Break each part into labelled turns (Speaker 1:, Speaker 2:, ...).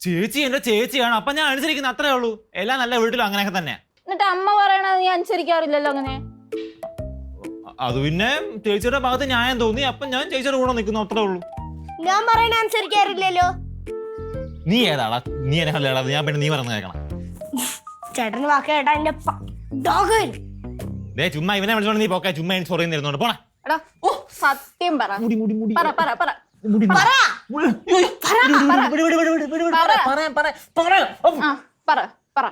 Speaker 1: ചേച്ചി എന്റെ ചേച്ചിയാണ്, അപ്പൊ ഞാൻ അനുസരിക്കുന്ന അത്രേ ഉള്ളൂ. എല്ലാം നല്ല വീട്ടിലും അങ്ങനെയൊക്കെ തന്നെ.
Speaker 2: എന്നിട്ട് അമ്മ പറയണത് നീ അനുസരിക്കാറില്ലല്ലോ അങ്ങനെ.
Speaker 1: അത് പിന്നെ ചേച്ചിയുടെ ഭാഗത്ത് ന്യായം തോന്നി, അപ്പൊ ഞാൻ ചേച്ചിയുടെ കൂടെ നിൽക്കുന്നു, അത്രേ ഉള്ളൂ.
Speaker 3: ഞാൻ പറയണ അനുസരിക്കാറില്ലല്ലോ.
Speaker 1: നീ ഏതാടാ? നീ എന്നെ കല്ലേടാ? ഞാൻ പിന്നെ നീ പറഞ്ഞ കേൾക്കണം.
Speaker 3: ചേട്ടന് വാക്ക് കേട്ടാ എന്റെ ഡോഗ് വരും.
Speaker 1: ദേ ചുമ്മാ ഇവനെ വിളിച്ചോണ്ട് നീ പോക്കാ, ചുമ്മാ എനിക്ക് സോറി തരുന്നോണ്ട് പോണേ.
Speaker 2: എടാ ഓ സത്യം പറ. പറ പറ പറ പറ പറ.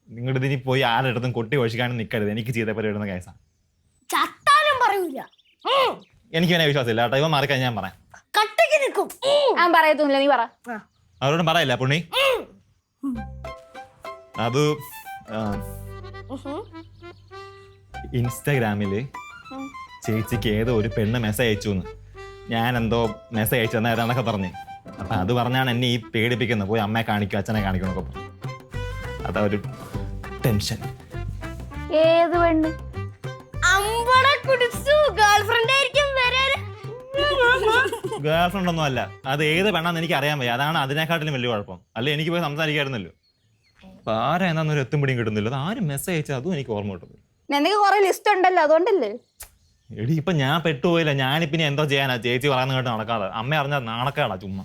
Speaker 1: നിങ്ങളുടെ ഇനി പോയി ആരെടുത്തും കൊട്ടി ഒഴിക്കാനും നിൽക്കരുത്. എനിക്ക് ചെയ്ത പരിപാടുന്ന കേസാ.
Speaker 3: ചത്താലും പറയൂല.
Speaker 1: എനിക്ക് ഇവനെ വിശ്വാസമില്ല കേട്ടോ. ഇവൻ മാറിക്കഴിഞ്ഞാൽ ഞാൻ പറയാം.
Speaker 3: കട്ടയ്ക്ക് നിൽക്കും.
Speaker 2: ഞാൻ പറയത്തൊന്നുമില്ല, നീ പറ.
Speaker 1: അവരോടും പറയില്ല പുണ്ണി. അത് ഇൻസ്റ്റാഗ്രാമില് ചേച്ചിക്ക് ഏതോ ഒരു പെണ്ണ് മെസ്സേജ് അയച്ചു. ഞാൻ എന്തോ മെസ്സേജ് അയച്ചു തന്നേതാന്നൊക്കെ പറഞ്ഞ്. അപ്പൊ അത് പറഞ്ഞാണ് എന്നെ ഈ പേടിപ്പിക്കുന്നത്. പോയി അമ്മയെ കാണിക്കും, അച്ഛനെ കാണിക്കും എന്നൊക്കെ പറഞ്ഞു. അതാ ഒരു ടെൻഷൻ.
Speaker 2: ഏത് പെണ്ണ്?
Speaker 3: അമ്പടെ കുടിച്ചു ഗേൾഫ്രണ്ട് ആയിരിക്കും.
Speaker 1: ഗേൾഫ്രണ്ട് ഒന്നും അല്ല. അത് ഏത് പെണ്ണാന്ന് എനിക്ക് അറിയാൻ വയ്യ. അതാണ് അതിനെക്കാട്ടിലും വലിയ കുഴപ്പം. അല്ലെ എനിക്ക് പോയി സംസാരിക്കായിരുന്നല്ലോ. അപ്പൊ ആരാ എന്നാന്നൊരു എത്തും പിടിയും കിട്ടുന്നില്ല. അത് ആരും മെസ്സേജ് അയച്ചാൽ അതും എനിക്ക് ഓർമ്മ കിട്ടുന്നു.
Speaker 2: നിനക്ക് കുറെ ലിസ്റ്റ് ഉണ്ടല്ലോ, അതുകൊണ്ടല്ലേ.
Speaker 1: എടി ഇപ്പൊ ഞാൻ പെട്ടുപോയില്ല. ഞാനിപ്പിനി എന്തോ ചെയ്യാനാ? ചേച്ചി പറയുന്ന കേട്ട് നടക്കാതെ. അമ്മ അറിഞ്ഞാൽ നാണക്കേടാ ചുമ്മാ.